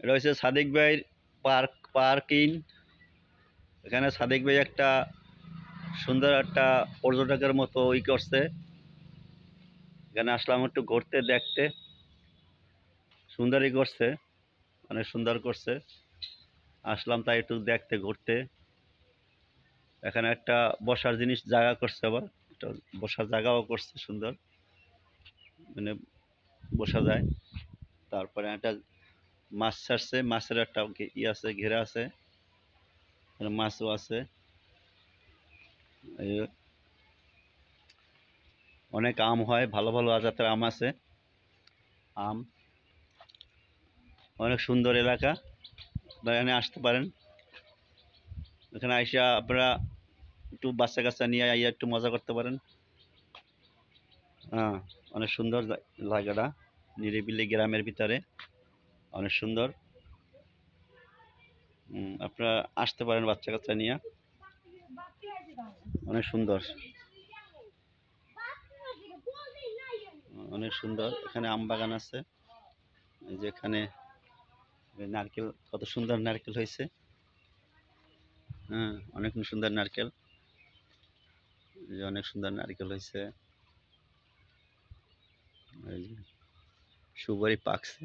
এটা হচ্ছে সাদিক ভাইয়ের পার্কিং। এখানে সাদিক ভাই একটা সুন্দর একটা পর্যটকের মতো করছে। এখানে আসলাম একটু ঘুরতে দেখতে, সুন্দরই করছে, অনেক সুন্দর করছে। আসলাম তাই একটু দেখতে ঘুরতে। এখানে একটা বসার জিনিস জায়গা করছে, আবার একটা বসার জায়গাও করছে সুন্দর, মানে বসা যায়। তারপরে একটা মাছ ছাড়ছে, মাছের একটা আছে, ঘেরা আছে, মাছও আছে। অনেক আম হয়, ভালো ভালো জাতের আম আছে। আম অনেক সুন্দর এলাকা, আপনারা এখানে আসতে পারেন। এখানে আইসা আপনারা একটু বাচ্চা কাচ্চা নিয়ে আইয়া একটু মজা করতে পারেন। হ্যাঁ, অনেক সুন্দর জায়গাটা, নিরিবিলি গ্রামের ভিতরে, অনেক সুন্দর। আপনারা আসতে পারেন বাচ্চা কাচ্চা নিয়ে, অনেক সুন্দর, অনেক সুন্দর। এখানে আম বাগান আছে, এই যে এখানে নারকেল, কত সুন্দর নারকেল হয়েছে। হ্যাঁ, অনেক সুন্দর নারকেল, অনেক সুন্দর নারকেল হয়েছে। এই যে সুপারি পাকছে,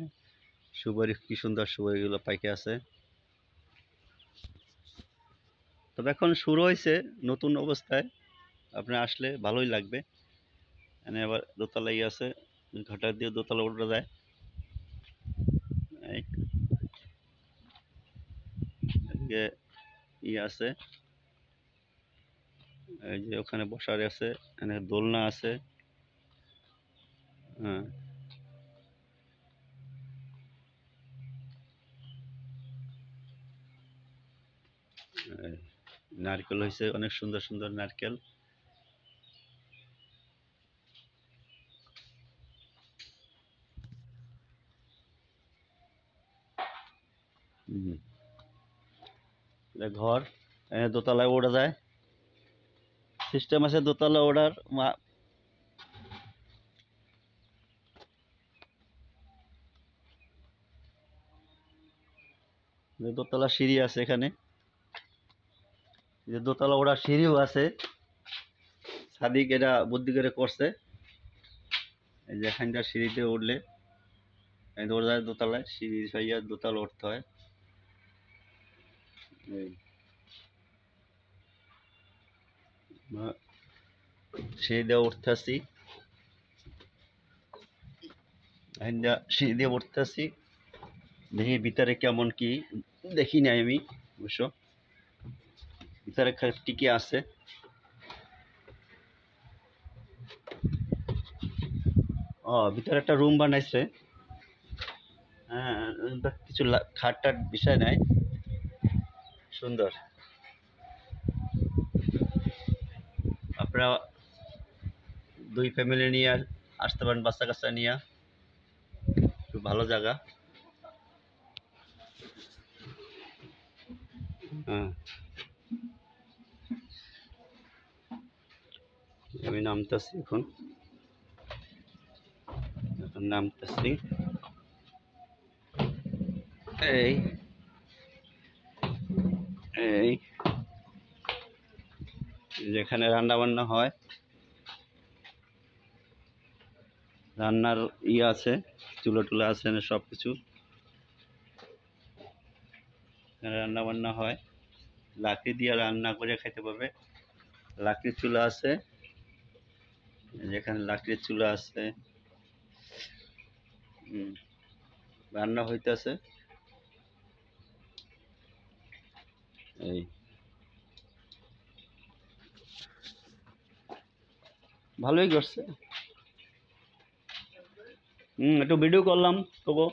সুপারি কি সুন্দর, সুপারিগুলো পাইকে আছে। তবে এখন শুরু হয়েছে নতুন অবস্থায়, আপনি আসলে ভালোই লাগবে। এখানে আবার দোতলা আছে, ঘাটা দিয়ে দোতলা উঠে যায়। আছে, এই যে ওখানে বসার আছে, এখানে দোলনা আছে। হ্যাঁ, নারকেল হয়েছে, অনেক সুন্দর সুন্দর নারকেল। ঘর, দোতলায় ওঠা যায়, সিস্টেম আছে দোতলা ওঠার। দোতলা সিঁড়ি আছে এখানে, যে দোতলা ওঠার সিঁড়িও আছে। সাদিক এটা বুদ্ধি করে করছে, এই যে এখানকার সিঁড়িতে উঠলে ওঠা যায় দোতলায়, সিঁড়ি হইয়া দোতলা উঠতে হয়। সিঁড়ি দিয়ে উঠতেছি, সিঁড়ি দিয়ে উঠতেছি, দেখি ভিতরে কেমন কি, দেখি নাই আমি অবশ্য, ভিতরে কি কি আছে। ভিতরে একটা রুম বানাইছে। হ্যাঁ, কিছু খাট টাট বিষয় নাই, সুন্দর। আপনারা দুই ফ্যামিলি নিয়ে আসতে পারেন, বাচ্চা কাচ্চা নিয়ে, খুব ভালো জায়গা। হ্যাঁ, আমি নামতেছি, এখন নামতেছি। এই এই যেখানে রান্না বান্না হয়, রান্নার আছে, চুলো টুলো আছে, সব কিছু রান্না বান্না হয়। লাকড়ি দিয়ে রান্না করে খাইতে পারবে, লাকড়ির চুলা আছে, যেখানে লাকড়ির চুলা আছে, রান্না হইতেছে। এই ভালোই করছে। একটু ভিডিও করলাম, তবু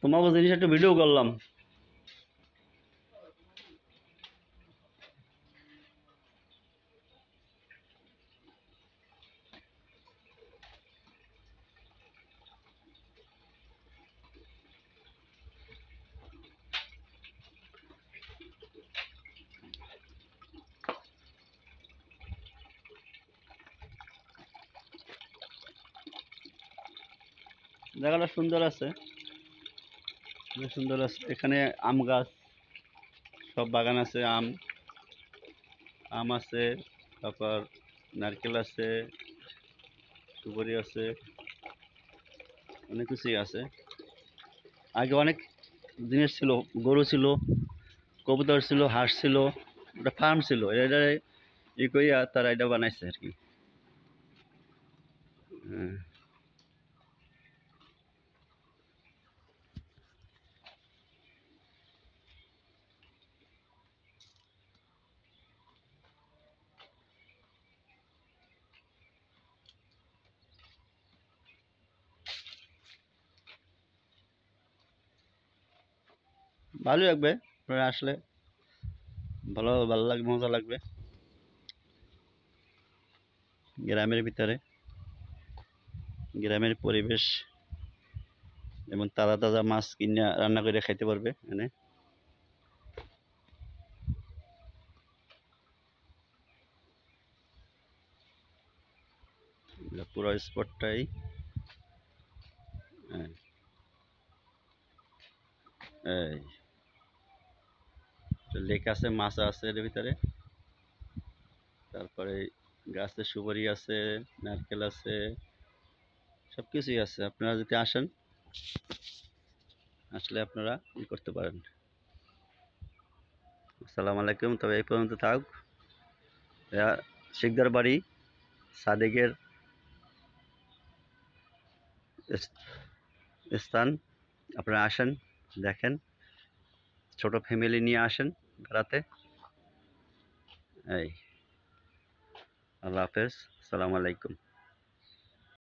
তোমাকে জিনিস একটু ভিডিও করলাম। জায়গাটা সুন্দর আছে, বেশ সুন্দর আছে। এখানে আম গাছ, সব বাগান আছে, আম আম আছে, তারপর নারকেল আছে, সুপারি আছে, অনেক কিছুই আছে। আগে অনেক জিনিস ছিল, গরু ছিল, কবুতর ছিল, হাঁস ছিল, একটা ফার্ম ছিল। এটা ই কইয়া তারা এটা বানাইছে আর কি। হ্যাঁ, ভালোই লাগবে আপনারা আসলে, ভালো ভালো লাগবে, মজা লাগবে। গ্রামের ভিতরে, গ্রামের পরিবেশ, এবং তাজা তাজা মাছ কিনে রান্না করে খাইতে পারবে এখানে। পুরো স্পটটাই এই লেক আছে, মাছ আছে এর ভিতরে। তারপরে গাছে সুপারি আছে, নারকেল আছে, সবকিছুই আছে। আপনারা যদি আসেন, আসলে আপনারা ই করতে পারেন। আসসালামু আলাইকুম। তবে এই পর্যন্ত থাক। শিকদার বাড়ি সাদেকের স্থান। আপনারা আসেন, দেখেন, ছোট ফ্যামিলি নিয়ে আসেন বেড়াতে। এই, আল্লাহ হাফেজ, আসসালামু আলাইকুম।